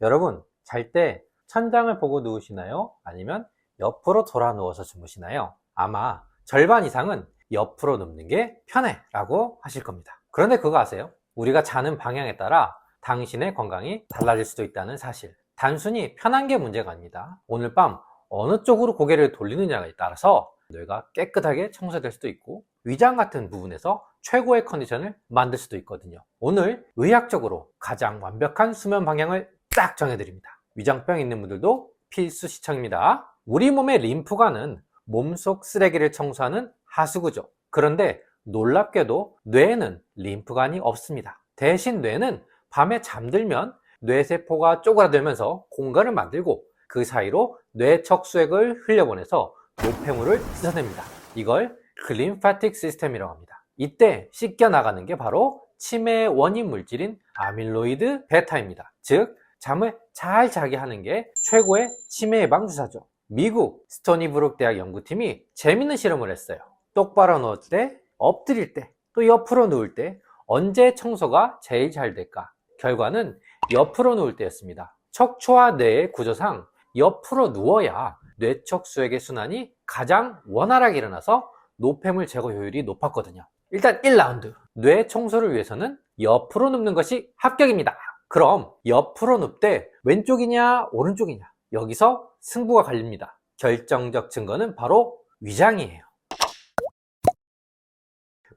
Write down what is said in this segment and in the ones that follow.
여러분, 잘 때 천장을 보고 누우시나요? 아니면 옆으로 돌아 누워서 주무시나요? 아마 절반 이상은 옆으로 눕는 게 편해 라고 하실 겁니다. 그런데 그거 아세요? 우리가 자는 방향에 따라 당신의 건강이 달라질 수도 있다는 사실. 단순히 편한 게 문제가 아닙니다. 오늘 밤 어느 쪽으로 고개를 돌리느냐에 따라서 뇌가 깨끗하게 청소될 수도 있고 위장 같은 부분에서 최고의 컨디션을 만들 수도 있거든요. 오늘 의학적으로 가장 완벽한 수면 방향을 딱 정해드립니다. 위장병 있는 분들도 필수 시청입니다. 우리 몸의 림프관은 몸속 쓰레기를 청소하는 하수구죠. 그런데 놀랍게도 뇌에는 림프관이 없습니다. 대신 뇌는 밤에 잠들면 뇌세포가 쪼그라들면서 공간을 만들고 그 사이로 뇌척수액을 흘려보내서 노폐물을 씻어냅니다. 이걸 글림파틱 시스템이라고 합니다. 이때 씻겨나가는 게 바로 치매의 원인 물질인 아밀로이드 베타입니다. 즉 잠을 잘 자게 하는 게 최고의 치매 예방 주사죠. 미국 스토니브룩 대학 연구팀이 재밌는 실험을 했어요. 똑바로 누울 때, 엎드릴 때, 또 옆으로 누울 때 언제 청소가 제일 잘 될까? 결과는 옆으로 누울 때였습니다. 척추와 뇌의 구조상 옆으로 누워야 뇌척수액의 순환이 가장 원활하게 일어나서 노폐물 제거 효율이 높았거든요. 일단 1라운드 뇌 청소를 위해서는 옆으로 눕는 것이 합격입니다. 그럼 옆으로 눕때 왼쪽이냐 오른쪽이냐 여기서 승부가 갈립니다. 결정적 증거는 바로 위장이에요.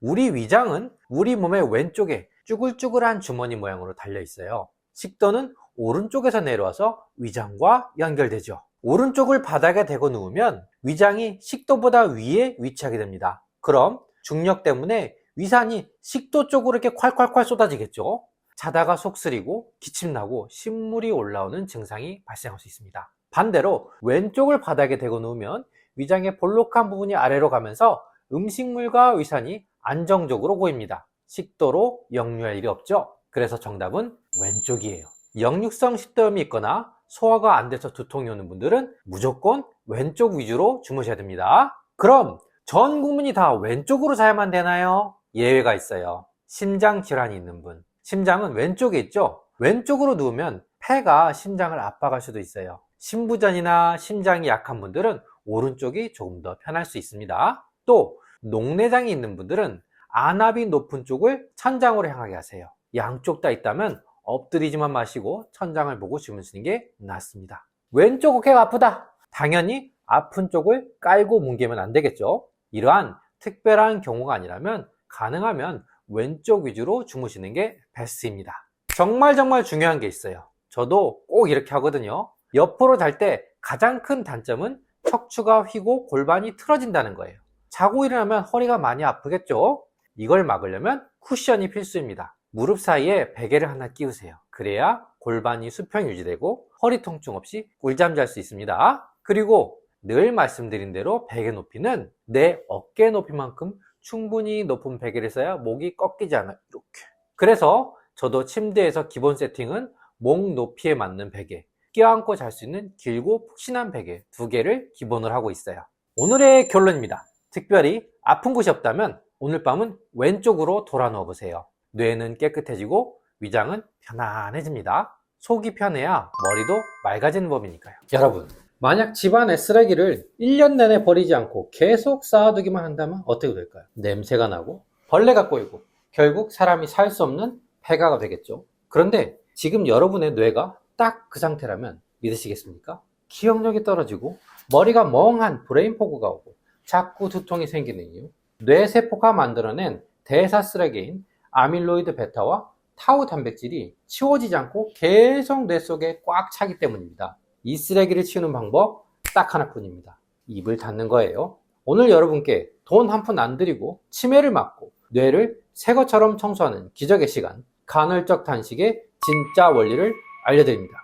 우리 위장은 우리 몸의 왼쪽에 쭈글쭈글한 주머니 모양으로 달려 있어요. 식도는 오른쪽에서 내려와서 위장과 연결되죠. 오른쪽을 바닥에 대고 누우면 위장이 식도보다 위에 위치하게 됩니다. 그럼 중력 때문에 위산이 식도 쪽으로 이렇게 콸콸콸 쏟아지겠죠. 자다가 속 쓰리고 기침나고 신물이 올라오는 증상이 발생할 수 있습니다. 반대로 왼쪽을 바닥에 대고 누우면 위장의 볼록한 부분이 아래로 가면서 음식물과 위산이 안정적으로 고입니다. 식도로 역류할 일이 없죠. 그래서 정답은 왼쪽이에요. 역류성 식도염이 있거나 소화가 안 돼서 두통이 오는 분들은 무조건 왼쪽 위주로 주무셔야 됩니다. 그럼 전 국민이 다 왼쪽으로 자야만 되나요? 예외가 있어요. 심장 질환이 있는 분. 심장은 왼쪽에 있죠? 왼쪽으로 누우면 폐가 심장을 압박할 수도 있어요. 심부전이나 심장이 약한 분들은 오른쪽이 조금 더 편할 수 있습니다. 또 녹내장이 있는 분들은 안압이 높은 쪽을 천장으로 향하게 하세요. 양쪽 다 있다면 엎드리지만 마시고 천장을 보고 주무시는 게 낫습니다. 왼쪽 어깨가 아프다. 당연히 아픈 쪽을 깔고 뭉개면 안 되겠죠. 이러한 특별한 경우가 아니라면 가능하면 왼쪽 위주로 주무시는 게 베스트입니다. 정말 중요한 게 있어요. 저도 꼭 이렇게 하거든요. 옆으로 잘 때 가장 큰 단점은 척추가 휘고 골반이 틀어진다는 거예요. 자고 일어나면 허리가 많이 아프겠죠? 이걸 막으려면 쿠션이 필수입니다. 무릎 사이에 베개를 하나 끼우세요. 그래야 골반이 수평 유지되고 허리 통증 없이 꿀잠 잘 수 있습니다. 그리고 늘 말씀드린 대로 베개 높이는 내 어깨 높이만큼 충분히 높은 베개를 써야 목이 꺾이지 않아요. 이렇게. 그래서 저도 침대에서 기본 세팅은 목 높이에 맞는 베개, 껴안고 잘 수 있는 길고 푹신한 베개 2개를 기본으로 하고 있어요. 오늘의 결론입니다. 특별히 아픈 곳이 없다면 오늘 밤은 왼쪽으로 돌아 누워보세요. 뇌는 깨끗해지고 위장은 편안해집니다. 속이 편해야 머리도 맑아지는 법이니까요. 여러분, 만약 집안의 쓰레기를 1년 내내 버리지 않고 계속 쌓아두기만 한다면 어떻게 될까요? 냄새가 나고 벌레가 꼬이고 결국 사람이 살 수 없는 폐가가 되겠죠. 그런데 지금 여러분의 뇌가 딱 그 상태라면 믿으시겠습니까? 기억력이 떨어지고 머리가 멍한 브레인포그가 오고 자꾸 두통이 생기는 이유, 뇌세포가 만들어낸 대사 쓰레기인 아밀로이드 베타와 타우 단백질이 치워지지 않고 계속 뇌 속에 꽉 차기 때문입니다. 이 쓰레기를 치우는 방법 딱 하나뿐입니다. 입을 닫는 거예요. 오늘 여러분께 돈 한 푼 안 들이고 치매를 막고 뇌를 새 것처럼 청소하는 기적의 시간, 간헐적 단식의 진짜 원리를 알려드립니다.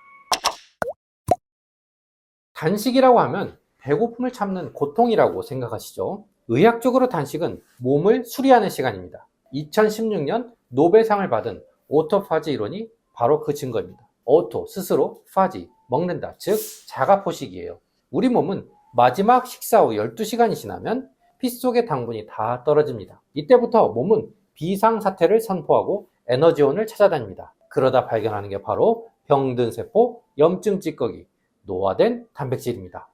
단식이라고 하면 배고픔을 참는 고통이라고 생각하시죠? 의학적으로 단식은 몸을 수리하는 시간입니다. 2016년 노벨상을 받은 오토파지 이론이 바로 그 증거입니다. 오토, 스스로, 파지, 먹는다, 즉 자가포식이에요. 우리 몸은 마지막 식사 후 12시간이 지나면 피 속의 당분이 다 떨어집니다. 이때부터 몸은 비상사태를 선포하고 에너지원을 찾아다닙니다. 그러다 발견하는 게 바로 병든세포, 염증 찌꺼기, 노화된 단백질입니다.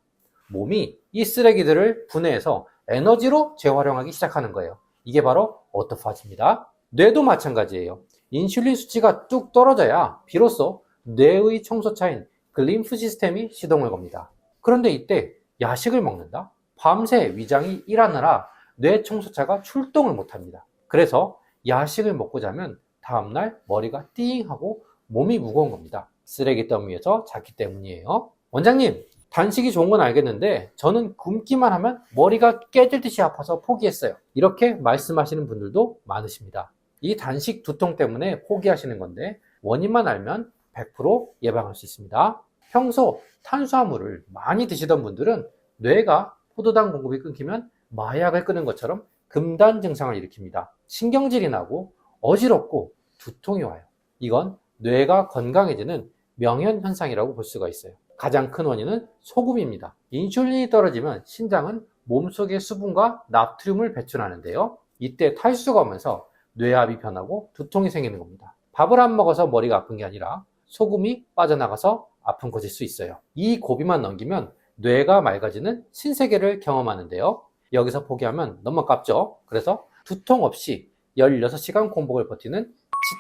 몸이 이 쓰레기들을 분해해서 에너지로 재활용하기 시작하는 거예요. 이게 바로 오토파지입니다. 뇌도 마찬가지예요. 인슐린 수치가 뚝 떨어져야 비로소 뇌의 청소차인 글림프 시스템이 시동을 겁니다. 그런데 이때 야식을 먹는다? 밤새 위장이 일하느라 뇌 청소차가 출동을 못합니다. 그래서 야식을 먹고 자면 다음날 머리가 띵하고 몸이 무거운 겁니다. 쓰레기 더미에서 잤기 때문이에요. 원장님, 단식이 좋은 건 알겠는데 저는 굶기만 하면 머리가 깨질 듯이 아파서 포기했어요. 이렇게 말씀하시는 분들도 많으십니다. 이 단식 두통 때문에 포기하시는 건데 원인만 알면 100% 예방할 수 있습니다. 평소 탄수화물을 많이 드시던 분들은 뇌가 포도당 공급이 끊기면 마약을 끊은 것처럼 금단 증상을 일으킵니다. 신경질이 나고 어지럽고 두통이 와요. 이건 뇌가 건강해지는 명현현상이라고 볼 수가 있어요. 가장 큰 원인은 소금입니다. 인슐린이 떨어지면 신장은 몸속의 수분과 나트륨을 배출하는데요. 이때 탈수가 오면서 뇌압이 변하고 두통이 생기는 겁니다. 밥을 안 먹어서 머리가 아픈 게 아니라 소금이 빠져나가서 아픈 것일 수 있어요. 이 고비만 넘기면 뇌가 맑아지는 신세계를 경험하는데요. 여기서 포기하면 너무 아깝죠? 그래서 두통 없이 16시간 공복을 버티는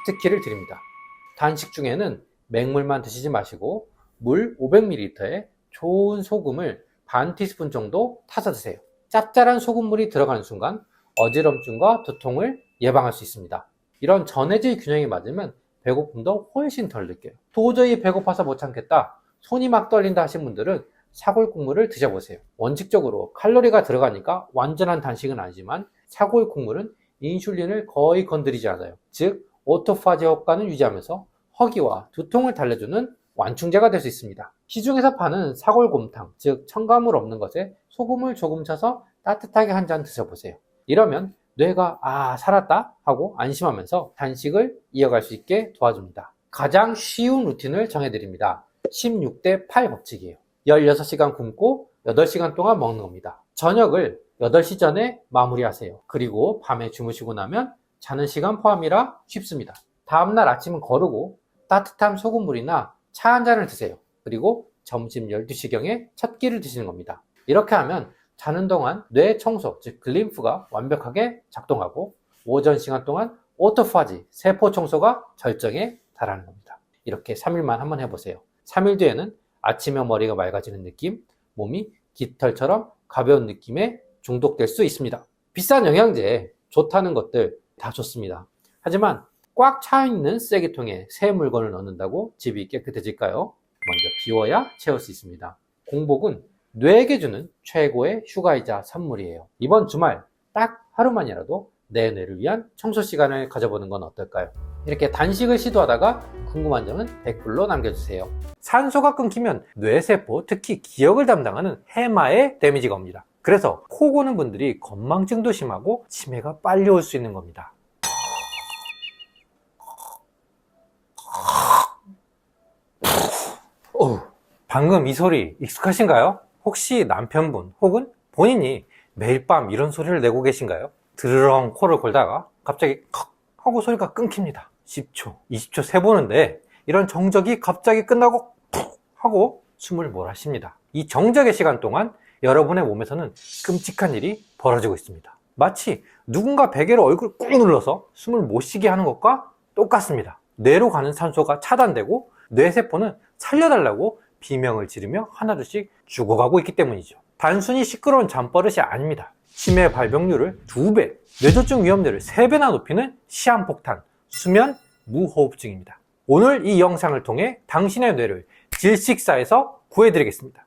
치트키를 드립니다. 단식 중에는 맹물만 드시지 마시고 물 500ml에 좋은 소금을 반 티스푼 정도 타서 드세요. 짭짤한 소금물이 들어가는 순간 어지럼증과 두통을 예방할 수 있습니다. 이런 전해질 균형이 맞으면 배고픔도 훨씬 덜 느껴요. 도저히 배고파서 못 참겠다, 손이 막 떨린다 하신 분들은 사골 국물을 드셔보세요. 원칙적으로 칼로리가 들어가니까 완전한 단식은 아니지만 사골 국물은 인슐린을 거의 건드리지 않아요. 즉 오토파지 효과는 유지하면서 허기와 두통을 달래주는 완충제가 될 수 있습니다. 시중에서 파는 사골곰탕, 즉 첨가물 없는 것에 소금을 조금 쳐서 따뜻하게 한 잔 드셔보세요. 이러면 뇌가 살았다 하고 안심하면서 단식을 이어갈 수 있게 도와줍니다. 가장 쉬운 루틴을 정해드립니다. 16대 8 법칙이에요. 16시간 굶고 8시간 동안 먹는 겁니다. 저녁을 8시 전에 마무리하세요. 그리고 밤에 주무시고 나면 자는 시간 포함이라 쉽습니다. 다음날 아침은 거르고 따뜻한 소금물이나 차 한 잔을 드세요. 그리고 점심 12시경에 첫 끼를 드시는 겁니다. 이렇게 하면 자는 동안 뇌 청소, 즉 글림프가 완벽하게 작동하고 오전 시간 동안 오토파지, 세포 청소가 절정에 달하는 겁니다. 이렇게 3일만 한번 해보세요. 3일 뒤에는 아침에 머리가 맑아지는 느낌, 몸이 깃털처럼 가벼운 느낌에 중독될 수 있습니다. 비싼 영양제, 좋다는 것들 다 좋습니다. 하지만 꽉 차있는 쓰레기통에 새 물건을 넣는다고 집이 깨끗해질까요? 먼저 비워야 채울 수 있습니다. 공복은 뇌에게 주는 최고의 휴가이자 선물이에요. 이번 주말 딱 하루만이라도 내 뇌를 위한 청소 시간을 가져보는 건 어떨까요? 이렇게 단식을 시도하다가 궁금한 점은 댓글로 남겨주세요. 산소가 끊기면 뇌세포, 특히 기억을 담당하는 해마에 데미지가 옵니다. 그래서 코 고는 분들이 건망증도 심하고 치매가 빨리 올 수 있는 겁니다. 방금 이 소리 익숙하신가요? 혹시 남편분 혹은 본인이 매일 밤 이런 소리를 내고 계신가요? 드르렁 코를 골다가 갑자기 컥 하고 소리가 끊깁니다. 10초, 20초 세보는데 이런 정적이 갑자기 끝나고 푹 하고 숨을 몰아쉽니다. 이 정적의 시간 동안 여러분의 몸에서는 끔찍한 일이 벌어지고 있습니다. 마치 누군가 베개로 얼굴을 꾹 눌러서 숨을 못 쉬게 하는 것과 똑같습니다. 뇌로 가는 산소가 차단되고 뇌세포는 살려달라고 비명을 지르며 하나둘씩 죽어가고 있기 때문이죠. 단순히 시끄러운 잠버릇이 아닙니다. 치매 발병률을 2배, 뇌졸중 위험률을 3배나 높이는 시한폭탄, 수면 무호흡증입니다. 오늘 이 영상을 통해 당신의 뇌를 질식사에서 구해드리겠습니다.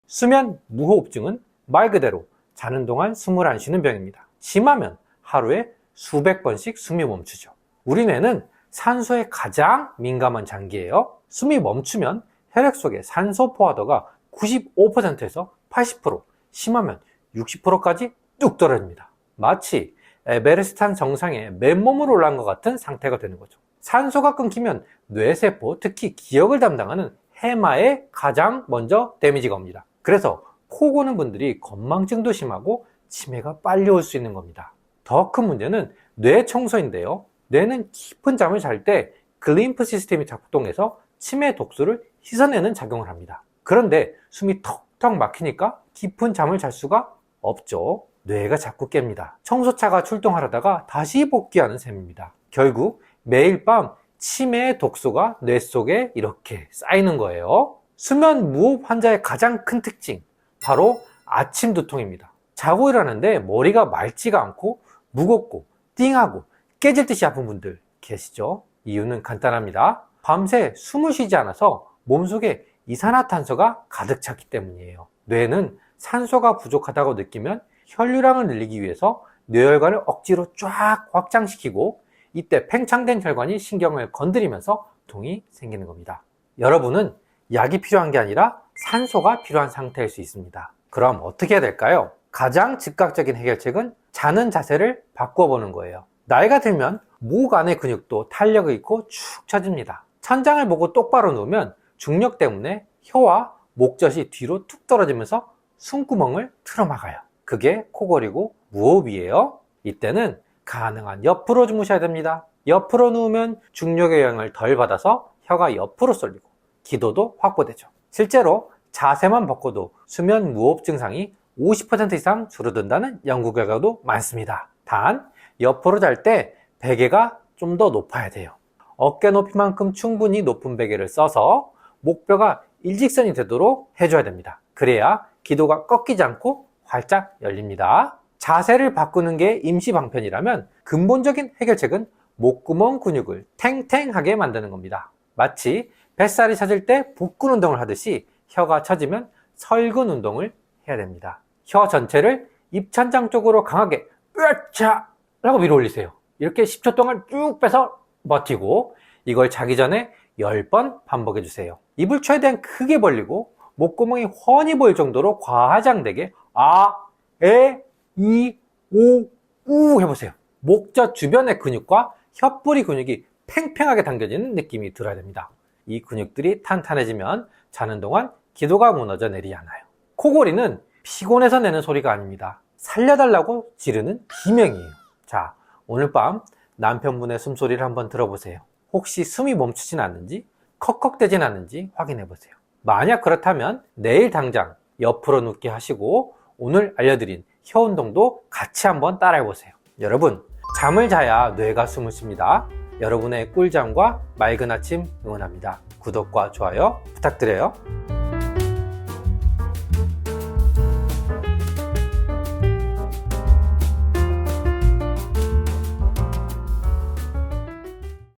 수면 무호흡증은 말 그대로 자는 동안 숨을 안 쉬는 병입니다. 심하면 하루에 수백 번씩 숨이 멈추죠. 우리 뇌는 산소에 가장 민감한 장기예요. 숨이 멈추면 혈액 속의 산소 포화도가 95%에서 80%, 심하면 60%까지 뚝 떨어집니다. 마치 에베레스트 정상에 맨몸으로 올라간 것 같은 상태가 되는 거죠. 산소가 끊기면 뇌세포, 특히 기억을 담당하는 해마에 가장 먼저 데미지가 옵니다. 그래서 코 고는 분들이 건망증도 심하고 치매가 빨리 올 수 있는 겁니다. 더 큰 문제는 뇌 청소인데요. 뇌는 깊은 잠을 잘 때 글림프 시스템이 작동해서 치매 독소를 씻어내는 작용을 합니다. 그런데 숨이 턱턱 막히니까 깊은 잠을 잘 수가 없죠. 뇌가 자꾸 깹니다. 청소차가 출동하려다가 다시 복귀하는 셈입니다. 결국 매일 밤 치매의 독소가 뇌 속에 이렇게 쌓이는 거예요. 수면 무호흡 환자의 가장 큰 특징, 바로 아침 두통입니다. 자고 일어나는데 머리가 맑지가 않고 무겁고 띵하고 깨질 듯이 아픈 분들 계시죠? 이유는 간단합니다. 밤새 숨을 쉬지 않아서 몸속에 이산화탄소가 가득 찼기 때문이에요. 뇌는 산소가 부족하다고 느끼면 혈류량을 늘리기 위해서 뇌혈관을 억지로 쫙 확장시키고 이때 팽창된 혈관이 신경을 건드리면서 두통이 생기는 겁니다. 여러분은 약이 필요한 게 아니라 산소가 필요한 상태일 수 있습니다. 그럼 어떻게 해야 될까요? 가장 즉각적인 해결책은 자는 자세를 바꿔보는 거예요. 나이가 들면 목 안의 근육도 탄력을 잃고 축 처집니다. 천장을 보고 똑바로 누우면 중력 때문에 혀와 목젖이 뒤로 툭 떨어지면서 숨구멍을 틀어막아요. 그게 코골이고 무호흡이에요. 이때는 가능한 옆으로 주무셔야 됩니다. 옆으로 누우면 중력의 영향을 덜 받아서 혀가 옆으로 쏠리고 기도도 확보되죠. 실제로 자세만 바꿔도 수면 무호흡 증상이 50% 이상 줄어든다는 연구 결과도 많습니다. 단 옆으로 잘 때 베개가 좀 더 높아야 돼요. 어깨 높이만큼 충분히 높은 베개를 써서 목뼈가 일직선이 되도록 해줘야 됩니다. 그래야 기도가 꺾이지 않고 활짝 열립니다. 자세를 바꾸는 게 임시 방편이라면 근본적인 해결책은 목구멍 근육을 탱탱하게 만드는 겁니다. 마치 뱃살이 처질 때 복근 운동을 하듯이 혀가 처지면 설근 운동을 해야 됩니다. 혀 전체를 입천장 쪽으로 강하게 으차! 라고 밀어 올리세요. 이렇게 10초 동안 쭉 빼서 버티고 이걸 자기 전에 10번 반복해 주세요. 입을 최대한 크게 벌리고 목구멍이 훤히 보일 정도로 과장되게 아, 에, 이, 오, 우 해보세요. 목젖 주변의 근육과 혀뿌리 근육이 팽팽하게 당겨지는 느낌이 들어야 됩니다. 이 근육들이 탄탄해지면 자는 동안 기도가 무너져 내리지 않아요. 코골이는 피곤해서 내는 소리가 아닙니다. 살려달라고 지르는 비명이에요. 자, 오늘 밤 남편분의 숨소리를 한번 들어보세요. 혹시 숨이 멈추진 않는지, 컥컥대진 않는지 확인해 보세요. 만약 그렇다면 내일 당장 옆으로 눕게 하시고 오늘 알려드린 혀 운동도 같이 한번 따라해 보세요. 여러분, 잠을 자야 뇌가 숨을 쉽니다. 여러분의 꿀잠과 맑은 아침 응원합니다. 구독과 좋아요 부탁드려요.